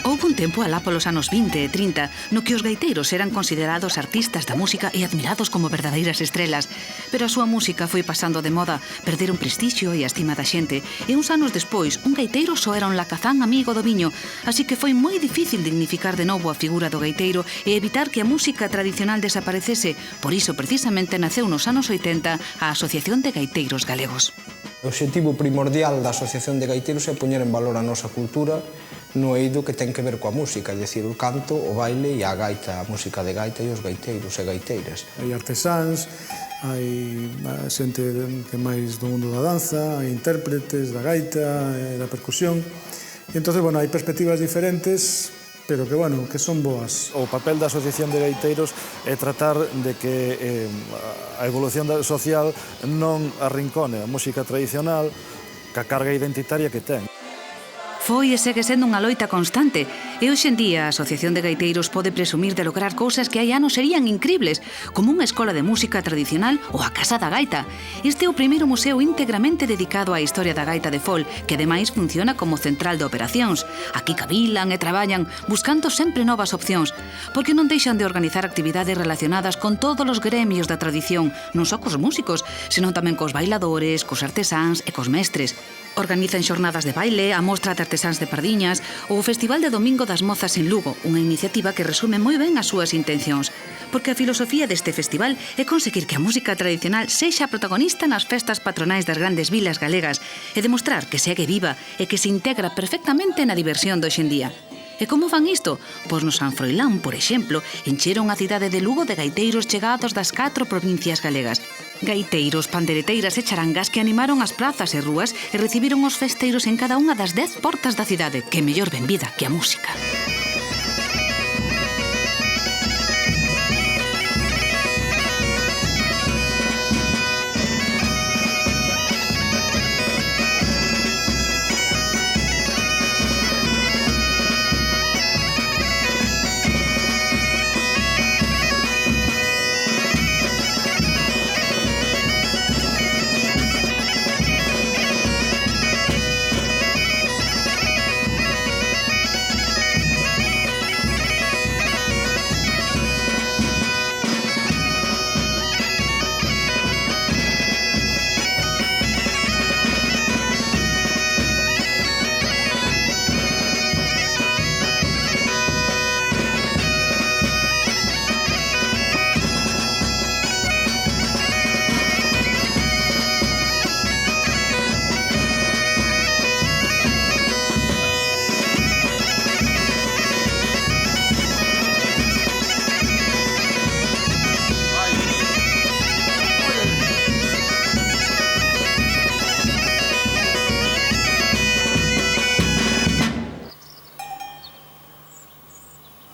Houve un tempo alá polos anos 20 e 30 no que os gaiteiros eran considerados artistas da música e admirados como verdadeiras estrelas, pero a súa música foi pasando de moda, perderon prestixio e a estima da xente, e uns anos despois un gaiteiro só era un lacazán amigo do viño, así que foi moi difícil dignificar de novo a figura do gaiteiro e evitar que a música tradicional desaparecese. Por iso precisamente naceu nos anos 80 a Asociación de Gaiteiros Galegos. O obxectivo primordial da Asociación de Gaiteiros é poñer en valor a nosa cultura no eido que ten que ver coa música, é dicir, o canto, o baile e a gaita, a música de gaita e os gaiteiros e gaiteiras. Hai artesáns, hai xente que máis do mundo da danza, hai intérpretes da gaita e da percusión. E entón, bueno, hai perspectivas diferentes, pero que, bueno, que son boas. O papel da Asociación de Gaiteiros é tratar de que a evolución social non arrincone a música tradicional ca carga identitaria que ten. Foi e segue sendo unha loita constante, e hoxe en día a Asociación de Gaiteiros pode presumir de lograr cousas que hai anos serían incribles, como unha escola de música tradicional ou a Casa da Gaita. Este é o primeiro museo íntegramente dedicado á historia da gaita de fol, que ademais funciona como central de operacións. Aquí cavilan e traballan, buscando sempre novas opcións, porque non deixan de organizar actividades relacionadas con todos os gremios da tradición, non só cos músicos, senón tamén cos bailadores, cos artesáns e cos mestres. Organizan xornadas de baile, a mostra de artesáns de Pardiñas ou o Festival de Domingo das Mozas en Lugo, unha iniciativa que resume moi ben as súas intencións. Porque a filosofía deste festival é conseguir que a música tradicional sexa protagonista nas festas patronais das grandes vilas galegas e demostrar que segue viva e que se integra perfectamente na diversión de hoxendía. E como fan isto? Pois no San Froilán, por exemplo, encheron a cidade de Lugo de gaiteiros chegados das 4 provincias galegas. Gaiteiros, pandereteiras e charangas que animaron as prazas e rúas e recibiron os festeiros en cada unha das 10 portas da cidade, que mellor benvida que a música.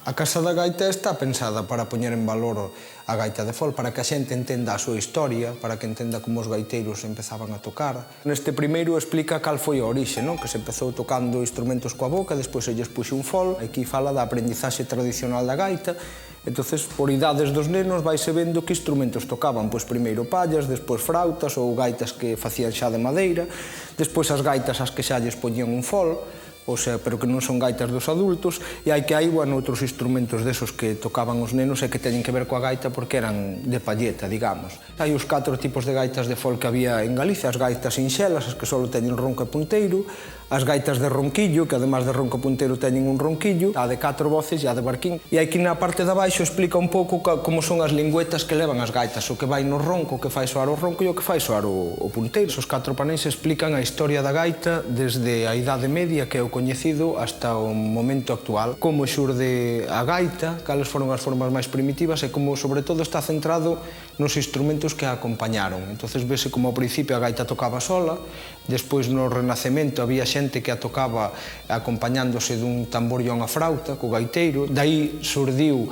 A Casa da Gaita está pensada para poñer en valor a gaita de fol, para que a xente entenda a súa historia, para que entenda como os gaiteiros empezaban a tocar. Neste primeiro explica cal foi a orixe, non? Que se empezou tocando instrumentos coa boca, despois se lles puxe un fol. Aquí fala da aprendizaxe tradicional da gaita. Entonces, por idades dos nenos, vaise vendo que instrumentos tocaban. Pois primeiro pallas, despois frautas ou gaitas que facían xa de madeira, despois as gaitas as que xa lles poñían un fol, o sea, pero que non son gaitas dos adultos, e hai outros instrumentos desos que tocaban os nenos e que teñen que ver coa gaita porque eran de palleta, digamos. Hai os 4 tipos de gaitas de fol que había en Galicia, as gaitas sinxelas, as que só teñen ronco e punteiro, as gaitas de ronquillo, que además de ronco e punteiro teñen un ronquillo, a de 4 voces e a de barquín. E aquí na parte de abaixo explica un pouco como son as lingüetas que levan as gaitas, o que vai no ronco, o que fai soar o ronco e o que fai soar o punteiro. Os 4 panéis explican a historia da gaita desde a Idade Media, que é o coñecido, hasta o momento actual, como xurde a gaita, cales foron as formas máis primitivas e como, sobre todo, está centrado nos instrumentos que a acompañaron. Entonces vese como ao principio a gaita tocaba sola, despois no Renacemento había xente que a tocaba acompañándose dun tambor e unha frauta, co gaiteiro, dai surdiu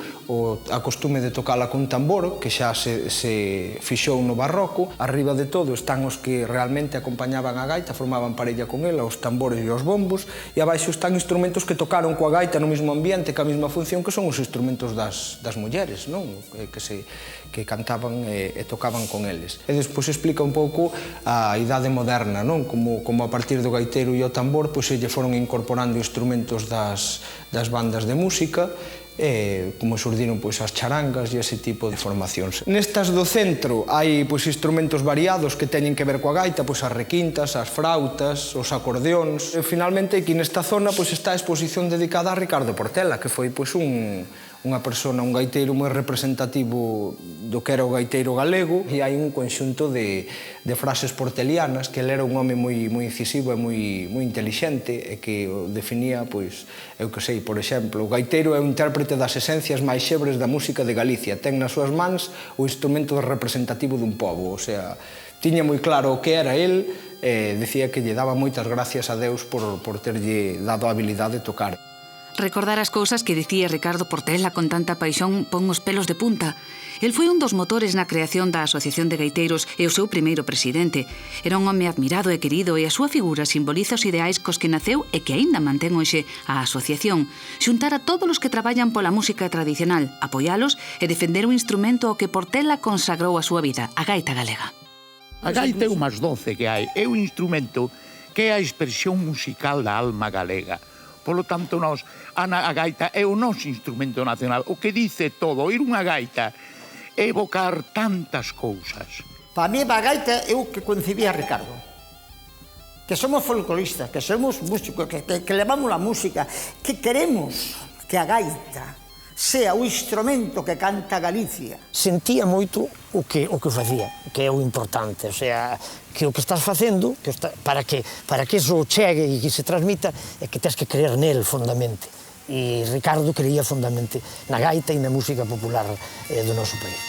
a costume de tocala con tambor, que xa se fixou no Barroco. Arriba de todo están os que realmente acompañaban a gaita, formaban parella con ela, os tambores e os bombos, e abaixo están instrumentos que tocaron coa gaita no mesmo ambiente, ca mesma función, que son os instrumentos das mulleres, non? Que que cantaban e tocaban con eles. E despois explica un pouco a idade moderna, non? Como a partir do gaiteiro e o tambor se lle foron incorporando instrumentos das bandas de música, como surdiron as charangas e ese tipo de formacións. Nestas do centro hai instrumentos variados que teñen que ver coa gaita, as requintas, as frautas, os acordeóns. E finalmente aquí nesta zona está a exposición dedicada a Ricardo Portela, que foi unha persona, un gaiteiro moi representativo do que era o gaiteiro galego, e hai un conxunto de frases portelianas, que ele era un home moi incisivo e moi intelixente, e que o definía, eu que sei, por exemplo, o gaiteiro é un intérprete das esencias máis xebres da música de Galicia, ten nas súas mans o instrumento representativo dun pobo, o sea, tiña moi claro o que era el, e decía que lle daba moitas gracias a Deus por terlle dado a habilidade de tocar. Recordar as cousas que dicía Ricardo Portela con tanta paixón pon os pelos de punta. El foi un dos motores na creación da Asociación de Gaiteiros e o seu primeiro presidente. Era un home admirado e querido e a súa figura simboliza os ideais cos que naceu e que aínda mantén hoxe a asociación. Xuntar a todos os que traballan pola música tradicional, apoialos e defender o instrumento ao que Portela consagrou a súa vida, a gaita galega. A gaita é o máis doce que hai, é un instrumento que é a expresión musical da alma galega. Polo tanto, a gaita é o noso instrumento nacional. O que dice todo, oír unha gaita, é evocar tantas cousas. Para mí, a gaita é o que concebía Ricardo. Que somos folcloristas, que somos músicos, que levamos a música, que queremos que a gaita sea o instrumento que canta Galicia. Sentía moito o que facía, que é o importante, o sea, que o que estás facendo, para que eso chegue e que se transmita, é que tens que creer nel fondamente. E Ricardo creía fondamente na gaita e na música popular do noso país.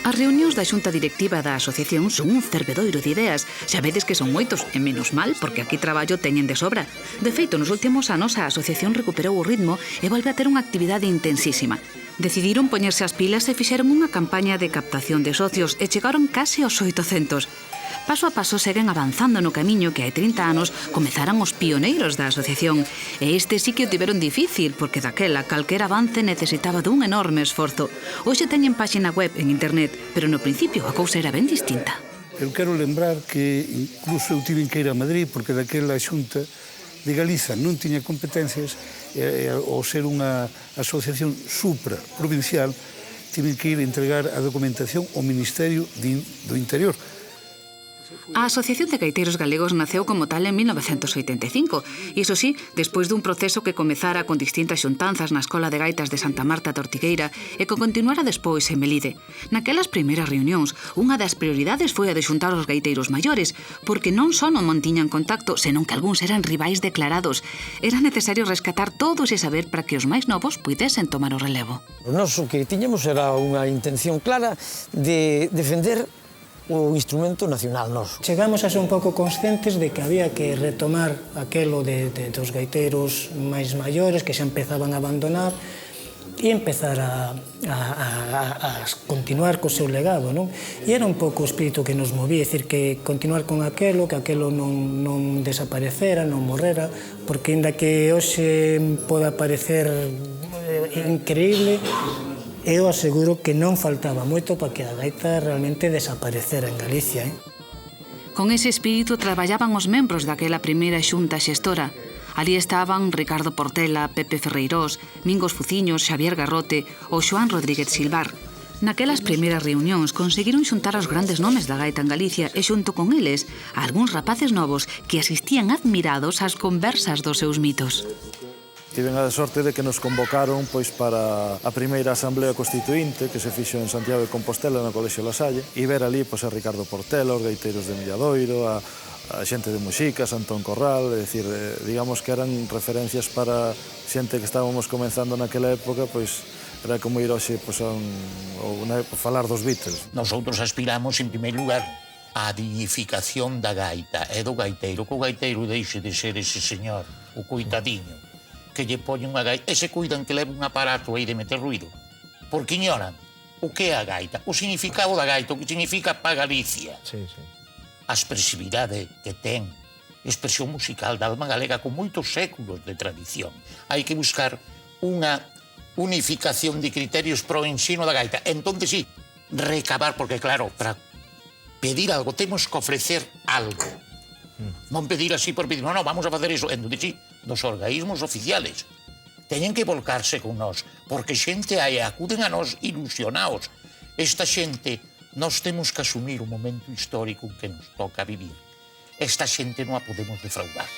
As reunións da xunta directiva da asociación son un fervedoiro de ideas. Xa vedes que son moitos, e menos mal, porque aquí traballo teñen de sobra. De feito, nos últimos anos a asociación recuperou o ritmo e volve a ter unha actividade intensísima. Decidiron poñerse as pilas e fixeron unha campaña de captación de socios e chegaron case aos 800. Paso a paso seguen avanzando no camiño que hai 30 anos comezaran os pioneiros da asociación. E este sí que o tiveron difícil, porque daquela calquera avance necesitaba dun enorme esforzo. Hoxe teñen páxina web en internet, pero no principio a cousa era ben distinta. Eu quero lembrar que incluso eu tive que ir a Madrid porque daquela xunta de Galiza non tiña competencias ao ser unha asociación supraprovincial, tive que ir a entregar a documentación ao Ministerio do Interior. A Asociación de Gaiteiros Galegos naceu como tal en 1985, e iso sí, despois dun proceso que comezara con distintas xuntanzas na Escola de Gaitas de Santa Marta de Ortigueira e que continuara despois en Melide. Naquelas primeiras reunións, unha das prioridades foi a de xuntar os gaiteiros maiores, porque non só non mantiñan contacto, senón que algúns eran rivais declarados. Era necesario rescatar todos e saber para que os máis novos puidesen tomar o relevo. Nós o que tiñamos era unha intención clara de defender o instrumento nacional noso. Chegamos a ser un pouco conscientes de que había que retomar aquelo dos gaiteiros máis maiores que xa empezaban a abandonar e empezar a continuar co seu legado, non? E era un pouco o espírito que nos movía, é dicir, que continuar con aquelo, que aquelo non desaparecera, non morrera, porque ainda que hoxe poda parecer increíble, eu aseguro que non faltaba moito para que a gaita realmente desaparecera en Galicia. Con ese espírito traballaban os membros daquela primeira xunta xestora. Ali estaban Ricardo Portela, Pepe Ferreirós, Mingos Fuciños, Xavier Garrote ou Xoán Rodríguez Silvar. Naquelas primeiras reunións conseguiron xuntar os grandes nomes da gaita en Galicia e xunto con eles a algúns rapaces novos que asistían admirados ás conversas dos seus mitos. Tiven a sorte de que nos convocaron para a primeira Asamblea Constituinte que se fixo en Santiago de Compostela no Colexio La Salle e ver ali a Ricardo Portela, os gaiteiros de Milladoiro, a xente de Muxicas, Antón Corral, é dicir, digamos que eran referencias para xente que estábamos comenzando naquela época, era como ir hoxe a falar dos Beatles. Nosotros aspiramos, en primeiro lugar, á dignificación da gaita e do gaiteiro, que o gaiteiro deixe de ser ese señor, o coitadiño, que lle poñen unha gaita e se cuidan que leva un aparato aí de meter ruido. Porque ignoran o que é a gaita, o significado da gaita, o que significa pa Galicia. A expresividade que ten, expresión musical da alma galega con moitos séculos de tradición. Hai que buscar unha unificación de criterios pro ensino da gaita. Entón, sí, recabar, porque claro, para pedir algo temos que ofrecer algo. Non pedir así por pedir, no, vamos a facer iso. Entón, sí, dos organismos oficiales teñen que volcarse con nós, porque xente aí acuden a nós ilusionados. Esta xente, nós temos que asumir o momento histórico que nos toca vivir. Esta xente non a podemos defraudar.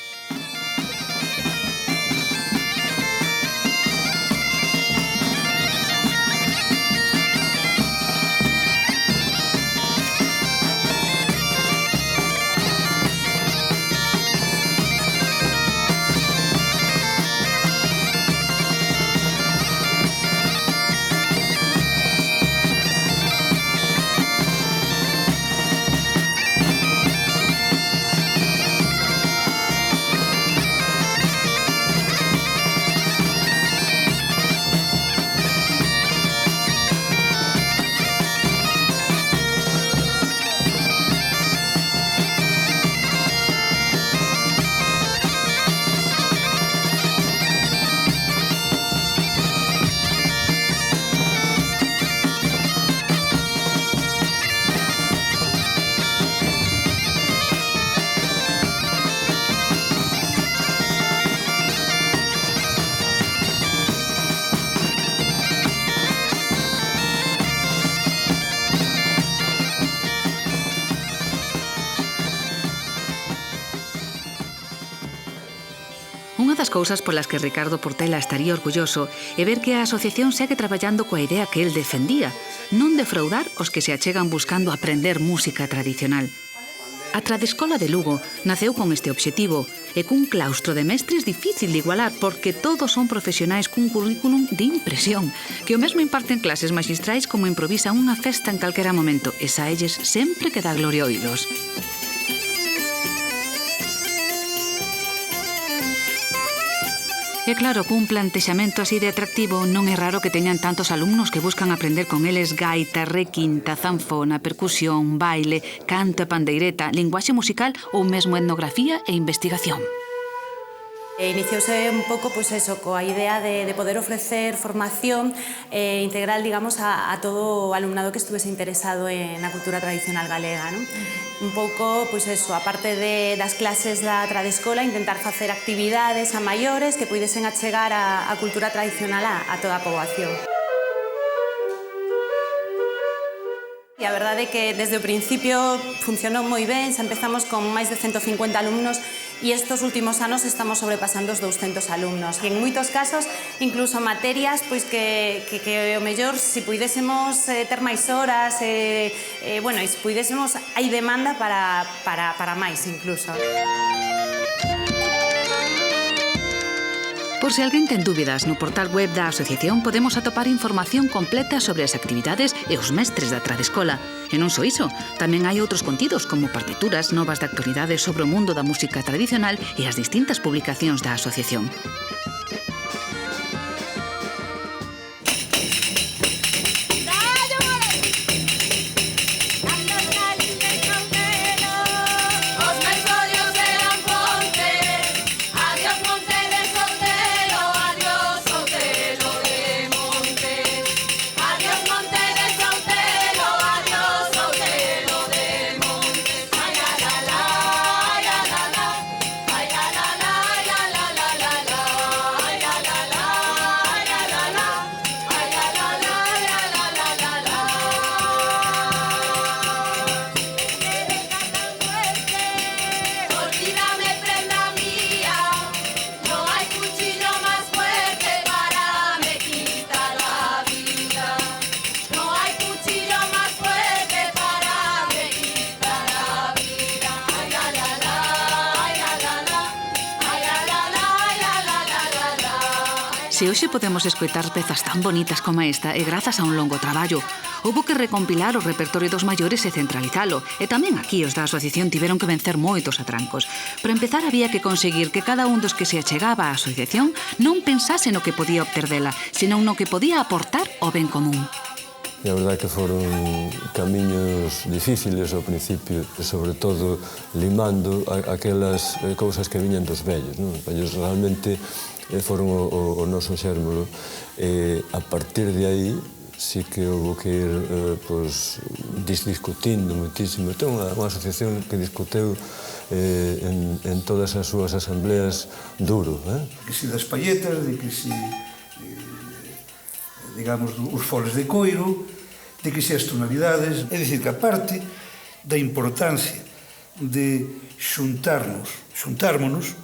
Unha das cousas polas que Ricardo Portela estaría orgulloso é ver que a asociación segue traballando coa idea que el defendía, non defraudar os que se achegan buscando aprender música tradicional. A Tradescola de Lugo naceu con este obxectivo e cun claustro de mestres difícil de igualar porque todos son profesionais cun currículum de impresión, que o mesmo imparten clases magistrais como improvisan unha festa en calquera momento e saelles sempre que dá gloria oílos. E claro, cun plantexamento así de atractivo non é raro que teñan tantos alumnos que buscan aprender con eles gaita, requinta, zanfona, percusión, baile, canto e pandeireta, linguaxe musical ou mesmo etnografía e investigación. Iniciouse un pouco, pois eso, coa idea de poder ofrecer formación integral, digamos, a todo o alumnado que estuvese interesado na cultura tradicional galega, non? Un pouco, pois eso, aparte das clases da Tradescola, intentar facer actividades a maiores que puidesen achegar a cultura tradicional a toda a poboación. E a verdade é que desde o principio funcionou moi ben, xa empezamos con máis de 150 alumnos e estes últimos anos estamos sobrepasando os 200 alumnos. E en moitos casos, incluso materias pois que o mellor, se puidésemos ter máis horas, bueno, e se puidésemos, hai demanda para máis incluso. Por se alguén ten dúbidas, no portal web da asociación podemos atopar información completa sobre as actividades e os mestres da Tradescola. E non só iso, tamén hai outros contidos como partituras novas de actualidades sobre o mundo da música tradicional e as distintas publicacións da asociación. Se hoxe podemos escoitar pezas tan bonitas como esta é grazas a un longo traballo. Houbo que recompilar o repertorio dos maiores e centralizalo. E tamén aquí os da asociación tiveron que vencer moitos atrancos. Para empezar, había que conseguir que cada un dos que se achegaba á asociación non pensase no que podía obter dela, senón no que podía aportar ao ben común. E a verdade que foron camiños difíciles ao principio, sobre todo limando aquelas cousas que viñan dos vellos. Os vellos realmente foron o noso xérmulo. A partir de aí, sí que houve que ir discutindo muitísimo. Ten unha asociación que discuteu en todas as súas asambleas duro. Que si das palletas, de que si, digamos, os foles de coiro, de que si as tonalidades. É dicir, que aparte da importancia de xuntármonos,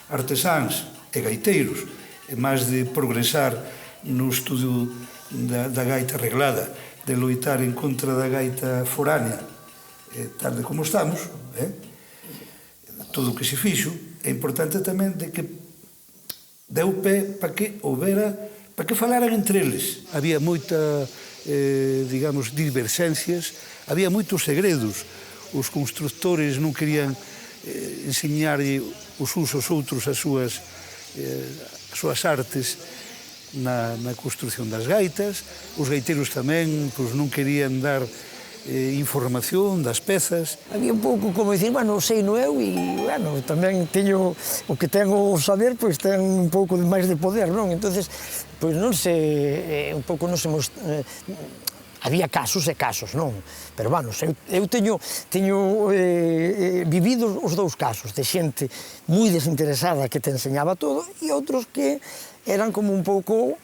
artesáns e gaiteiros, e máis de progresar no estudo da gaita reglada, de loitar en contra da gaita foránea, tal de como estamos, todo o que se fixo, é importante tamén de que deu pé para que falaran entre eles. Había moita, digamos, diverxencias, había moitos segredos. Os constructores non querían enseñarlle os uns aos outros as súas artes na construción das gaitas. Os gaiteiros tamén non querían dar información das pezas. Había un pouco como dicir, bueno, sei no eu e, bueno, tamén teño o que tengo o saber, pois ten un pouco máis de poder, non? Entonces, pois non se, un pouco non se había casos e casos, non? Pero, bueno, eu teño vivido os dous casos, de xente moi desinteresada que te enseñaba todo e outros que eran como un pouco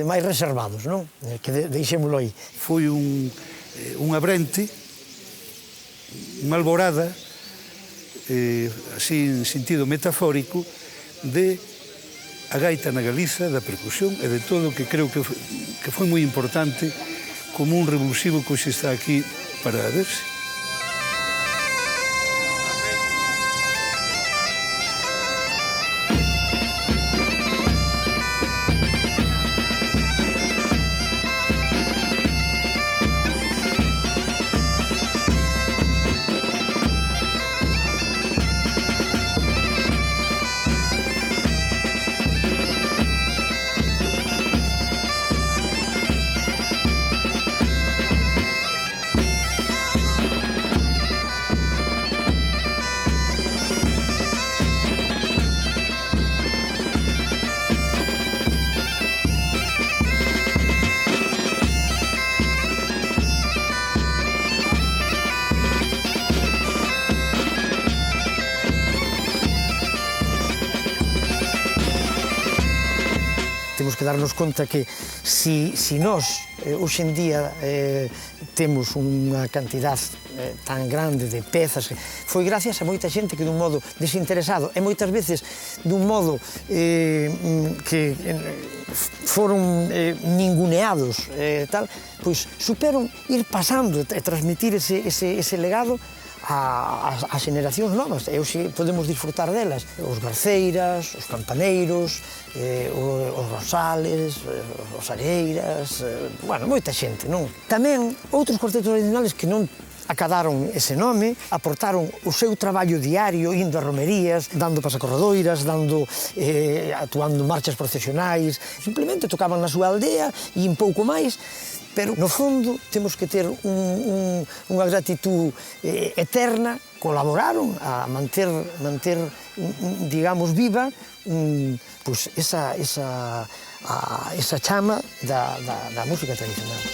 máis reservados, non? Que deixémolo aí. Foi unha brente, unha alborada, así en sentido metafórico, de a gaita na Galiza, da percusión e de todo o que creo que foi moi importante como un revulsivo que hoxe está aquí para verse. Temos que darnos conta que si nós hoxe en día temos unha cantidad tan grande de pezas, foi gracias a moita xente que dun modo desinteresado e moitas veces dun modo que foron ninguneados tal, pois superon ir pasando e transmitir ese legado as xeneracións novas, e hoxe podemos disfrutar delas. Os garceiras, os campaneiros, os rosales, os areiras, bueno, moita xente, non? Tamén outros cuartetos tradicionales que non acadaron ese nome, aportaron o seu traballo diario, indo a romerías, dando pasacorredoiras, actuando marchas procesionais, simplemente tocaban na súa aldea e un pouco máis, pero no fondo temos que ter unha gratitud eterna, colaboraron a manter digamos, viva pois esa chama da música tradicional.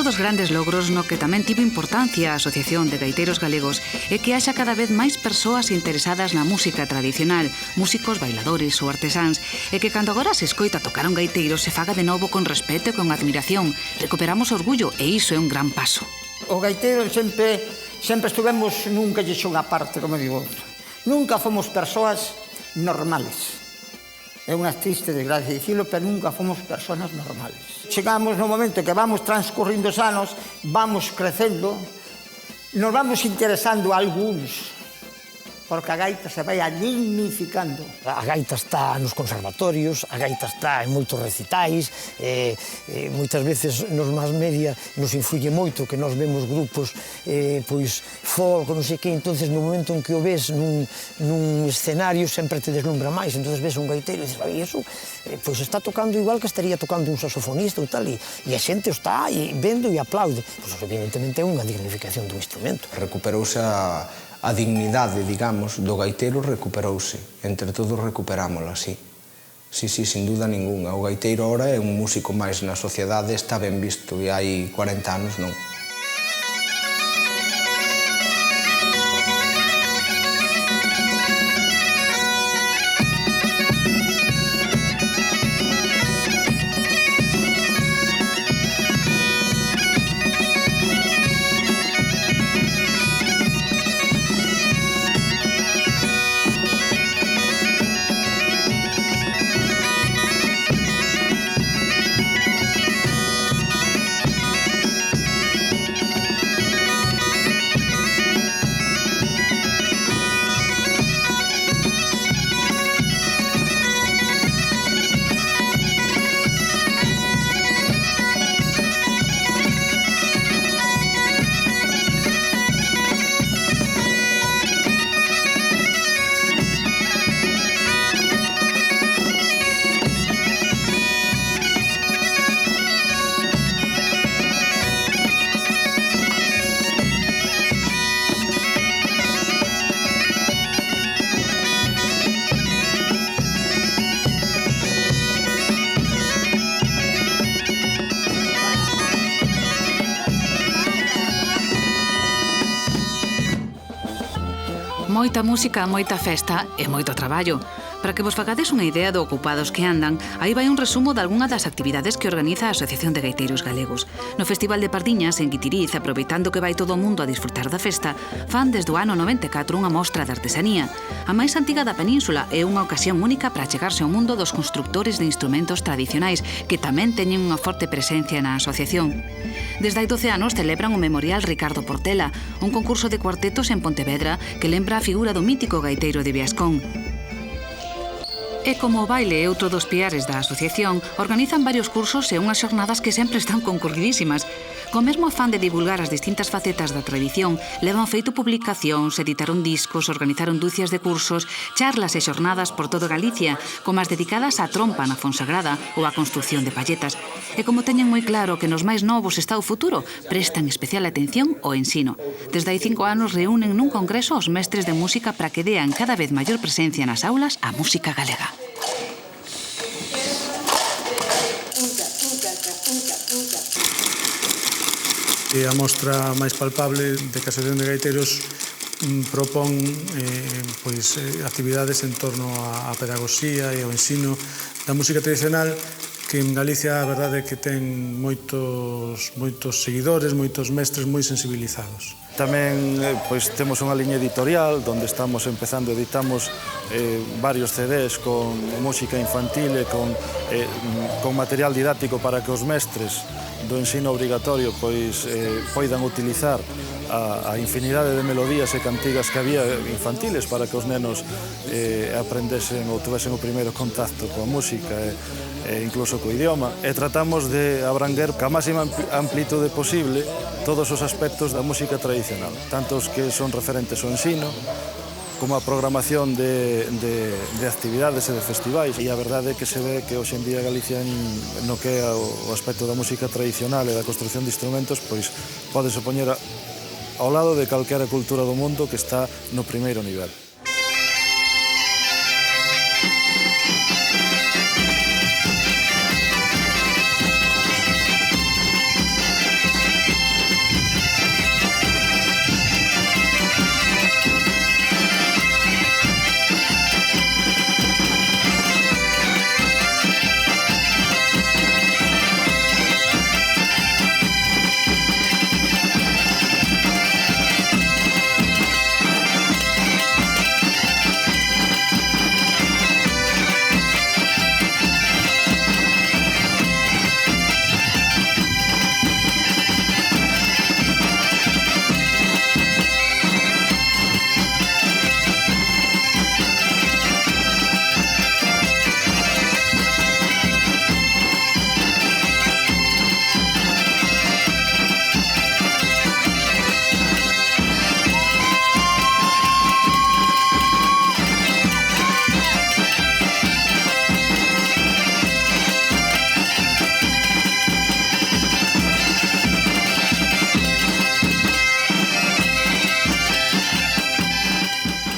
dos grandes logros no que tamén tivo importancia a Asociación de Gaiteiros Galegos é que haxa cada vez máis persoas interesadas na música tradicional, músicos, bailadores ou artesáns, e que cando agora se escoita tocar un gaiteiro se faga de novo con respeto e con admiración. Recuperamos orgullo e iso é un gran paso. O gaiteiro sempre estuvemos nun callexón aparte, como digo. Nunca fomos persoas normales. É unha triste desgracia dicilo, pero nunca fomos persoas normales. Chegamos no momento que vamos transcurrindo os anos, vamos crecendo, nos vamos interesando a algúns, porque a gaita se vai dignificando. A gaita está nos conservatorios, a gaita está en moitos recitais, moitas veces nos mass media nos influye moito que nos vemos grupos pois folk, non sei que, entonces no momento en que o ves nun escenario sempre te deslumbra máis, entonces ves un gaiteiro e dices, vai, iso pois está tocando igual que estaría tocando un saxofonista ou tal, e a xente o está vendo e aplaude. Pois evidentemente é unha dignificación do instrumento. Recuperouse a dignidade, digamos, do gaiteiro recuperouse. Entre todos recuperámola, sí. Sí, sin duda ninguna. O gaiteiro ahora é un músico máis na sociedade, está ben visto, e hai 40 anos non. Moita música, moita festa e moito traballo. Para que vos fagades unha idea do ocupados que andan, aí vai un resumo de algunha das actividades que organiza a Asociación de Gaiteiros Galegos. No Festival de Pardiñas, en Guitiriz, aproveitando que vai todo o mundo a disfrutar da festa, fan desde o ano 94 unha mostra de artesanía. A máis antiga da península é unha ocasión única para achegarse ao mundo dos constructores de instrumentos tradicionais, que tamén teñen unha forte presencia na asociación. Desde hai 12 anos celebran o Memorial Ricardo Portela, un concurso de cuartetos en Pontevedra que lembra a figura do mítico gaiteiro de Viascón. E como o baile é outro dos piares da asociación, organizan varios cursos e unhas xornadas que sempre están concurridísimas. Co mesmo afán de divulgar as distintas facetas da tradición, levan feito publicacións, editaron discos, organizaron dúcias de cursos, charlas e xornadas por todo Galicia, como as dedicadas á trompa na Fonsagrada ou á construcción de palletas. E como teñen moi claro que nos máis novos está o futuro, prestan especial atención ao ensino. Desde hai 5 anos reúnen nun congreso os mestres de música para que dean cada vez maior presencia nas aulas a música galega. E a mostra máis palpable de que a Asociación de Gaiteiros propón actividades en torno á pedagogía e ao ensino da música tradicional, que en Galicia a verdade é que ten moitos seguidores, moitos mestres moi sensibilizados. Tamén temos unha liña editorial onde estamos empezando, editamos varios CDs con música infantil e con material didáctico para que os mestres do ensino obrigatorio poidan utilizar a infinidade de melodías e cantigas que había infantiles para que os nenos aprendesen ou tuvesen o primeiro contacto coa música e incluso co idioma. E tratamos de abranguer ca máxima amplitude posible todos os aspectos da música tradicional, tanto os que son referentes ao ensino, como a programación de actividades e de festivais. E a verdade é que se ve que hoxe en día Galicia, no que é o aspecto da música tradicional e da construcción de instrumentos, pois pódese poñer ao lado de calquera cultura do mundo que está no primeiro nivel.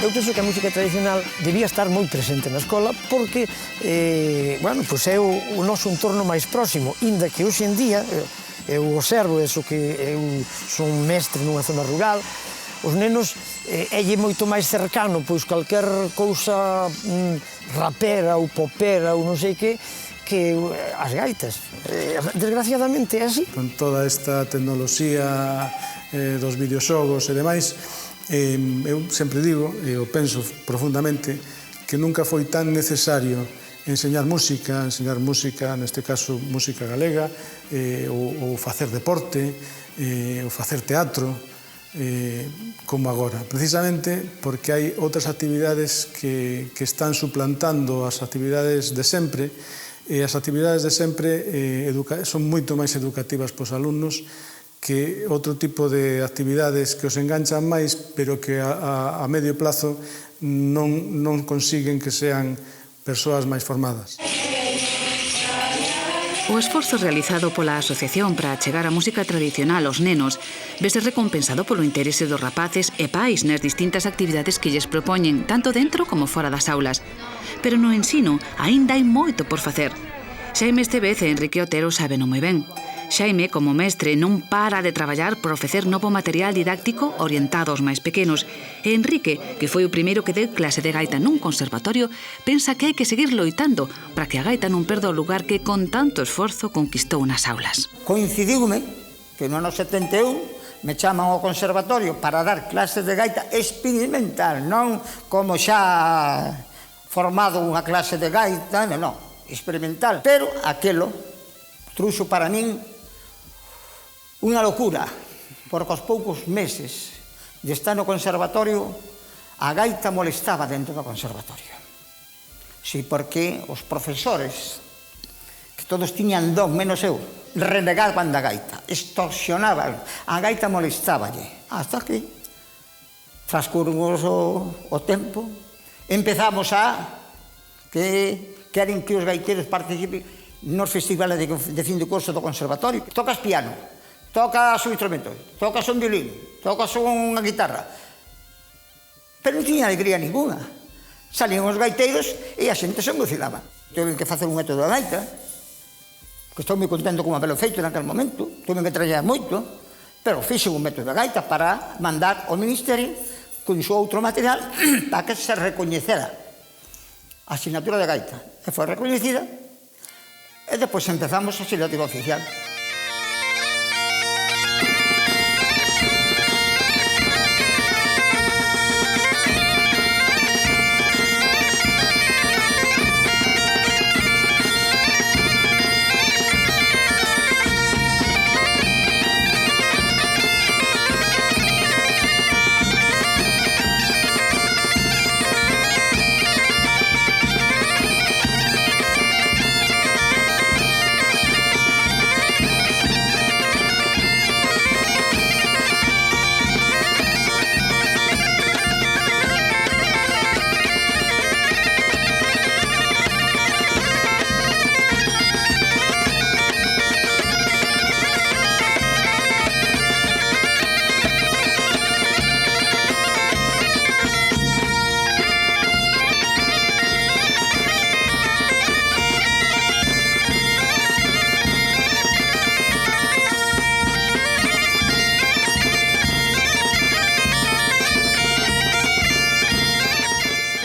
Eu penso que a música tradicional debía estar moi presente na escola porque, bueno, pois é o noso entorno máis próximo, inda que hoxe en día, eu observo eso que eu son mestre nunha zona rural, os nenos é moito máis cercano, pois calquer cousa rapera ou popera ou non sei que as gaitas. Desgraciadamente é así. Con toda esta tecnoloxía dos videoxogos e demais, eu sempre digo, e eu penso profundamente, que nunca foi tan necesario enseñar música, neste caso música galega, ou facer deporte, ou facer teatro, como agora. Precisamente porque hai outras actividades que están suplantando as actividades de sempre, e as actividades de sempre son moito máis educativas para os alumnos que outro tipo de actividades que os enganchan máis, pero que a medio plazo non consiguen que sean persoas máis formadas. O esforzo realizado pola asociación para achegar a música tradicional aos nenos vese recompensado polo interese dos rapaces e pais nas distintas actividades que lles propoñen, tanto dentro como fora das aulas. Pero no ensino aínda hai moito por facer. Xaime Estevez e Enrique Otero sábeno moi ben. Xaime, como mestre, non para de traballar por ofrecer novo material didáctico orientado aos máis pequenos. E Enrique, que foi o primeiro que deu clase de gaita nun conservatorio, pensa que hai que seguir loitando para que a gaita non perda o lugar que con tanto esforzo conquistou nas aulas. Coincidiume que no ano 71 me chaman ao conservatorio para dar clases de gaita experimental, non como xa formado unha clase de gaita, non, experimental. Pero aquelo trouxo para min unha locura, porque aos poucos meses de estar no conservatorio, a gaita molestaba dentro do conservatorio. Si, porque os profesores, que todos tiñan don, menos eu, renegaban da gaita, extorsionaban, a gaita molestáballe, hasta que transcurrimos o tempo, empezamos a queren que os gaiteiros participen nos festivales de fin de curso do conservatorio. Tocas piano, tocas un instrumento, tocas un violín, tocas unha guitarra, pero non tiña alegría ninguna. Salían os gaiteiros e a xente se emocionaba. Tuve que facer un método de gaita, que estou moi contento como habelo feito naquele momento, tuve que traballar moito, pero fixe un método de gaita para mandar ao ministerio con o outro material para que se recoñecera a asignatura de gaita. E foi recoñecida e depois empezamos a asignatura oficial.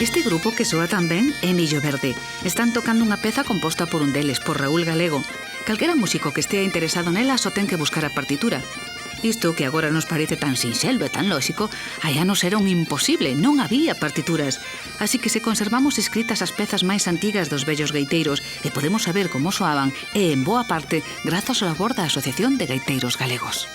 Este grupo que soa tan ben é Millo Verde. Están tocando unha peza composta por un deles, por Raúl Galego. Calquera músico que estea interesado nela só ten que buscar a partitura. Isto que agora nos parece tan sinxelo e tan lóxico, hai anos era un imposible, non había partituras. Así que se conservamos escritas as pezas máis antigas dos vellos gaiteiros e podemos saber como soaban e, en boa parte, grazas ao labor da Asociación de Gaiteiros Galegos.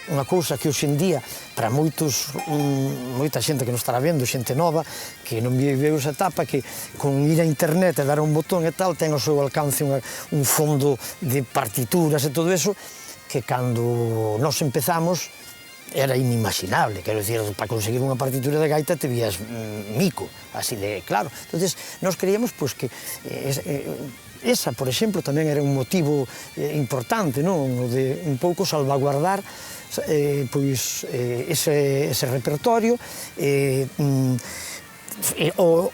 Unha cousa que hoxe en día, para moita xente que non estará vendo, xente nova, que non viveu esa etapa, que con ir a internet e dar un botón e tal, ten ao seu alcance un fondo de partituras e todo eso, que cando nos empezamos era inimaginable, quero dicir, para conseguir unha partitura de gaita te vías mico, así de claro. Entonces, nos creíamos que esa, por exemplo, tamén era un motivo importante, non? O de un pouco salvaguardar ese repertorio,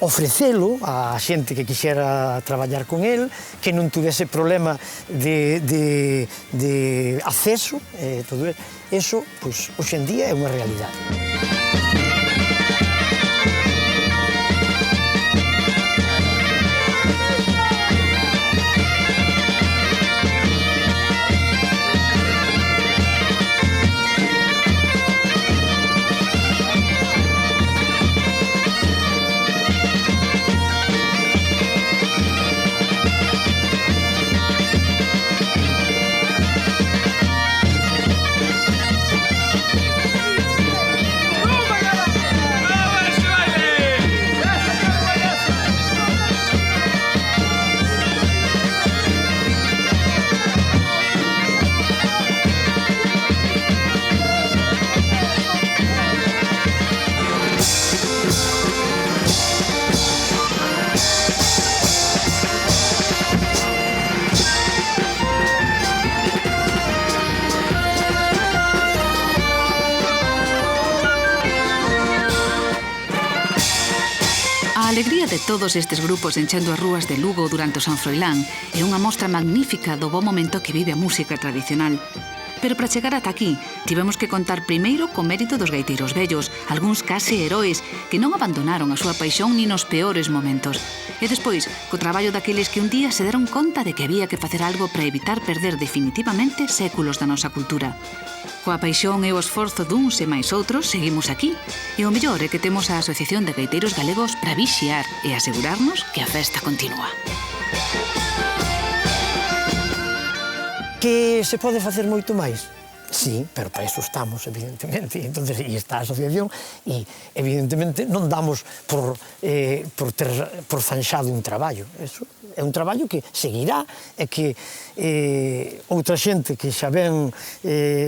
ofrecelo a xente que quixera traballar con el, que non tuvese problema de acceso, todo eso, pois, hoxe en día é unha realidade. A alegría de todos estes grupos enchendo as rúas de Lugo durante o San Froilán é unha mostra magnífica do bo momento que vive a música tradicional. Pero para chegar ata aquí, tivemos que contar primeiro co mérito dos gaiteiros vellos, algúns case heroes, que non abandonaron a súa paixón ni nos peores momentos. E despois, co traballo daqueles que un día se deron conta de que había que facer algo para evitar perder definitivamente séculos da nosa cultura. Coa paixón e o esforzo duns e máis outros, seguimos aquí. E o mellor é que temos a Asociación de Gaiteiros Galegos para vixiar e asegurarnos que a festa continúa. Que se pode facer moito máis? Sí, pero para iso estamos, evidentemente. Entonces, e está a asociación e, evidentemente, non damos por zanxado un traballo. Eso é un traballo que seguirá e que outra xente que xa ven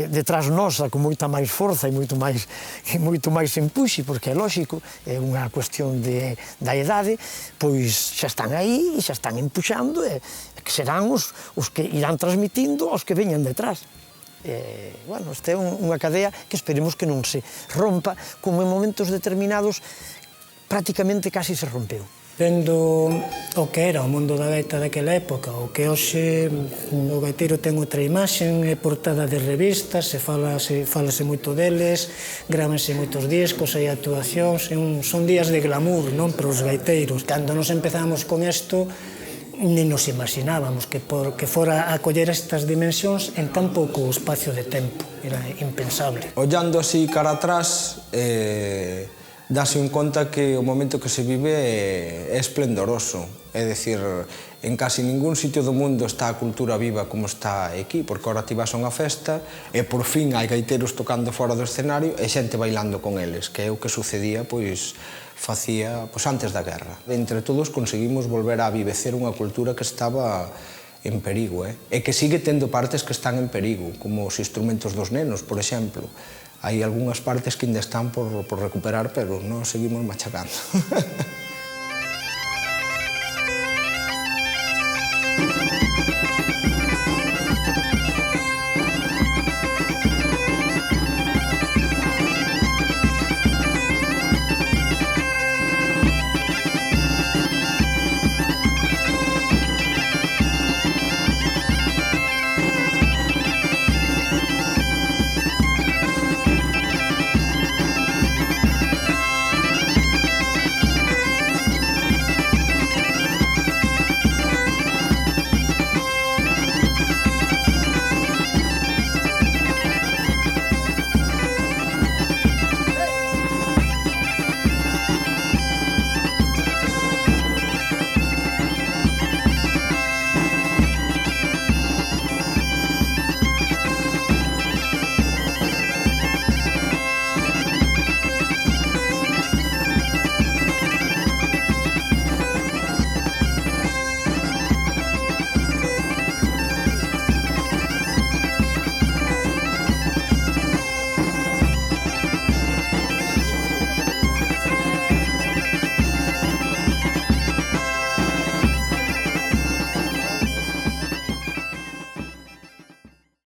detrás nosa con moita máis forza e moito máis empuxe, porque é lógico, é unha cuestión da edade, pois xa están aí e xa están empuxando e que serán os que irán transmitindo aos que veñan detrás. Bueno, esta é unha cadea que esperemos que non se rompa, como en momentos determinados prácticamente casi se rompeu. Vendo o que era o mundo da gaita daquela época, o que hoxe o gaiteiro ten outra imaxe, é portada de revistas, falase moito deles, grábanse moitos discos, hai actuacións, son días de glamour, non, para os gaiteiros. Cando nos empezamos con isto, nem nos imaginábamos que fora a coller estas dimensións en tan pouco espacio de tempo. Era impensable. Ollando así cara atrás, dase un conta que o momento que se vive é esplendoroso. É dicir, en casi ningún sitio do mundo está a cultura viva como está aquí, porque ahora ti vas a unha festa e por fin hai gaiteiros tocando fora do escenario e xente bailando con eles, que é o que sucedía, pois, facía antes da guerra. Entre todos conseguimos volver a vivecer unha cultura que estaba en perigo, e que sigue tendo partes que están en perigo, como os instrumentos dos nenos, por exemplo. Hai algunhas partes que ainda están por recuperar, pero non seguimos machacando.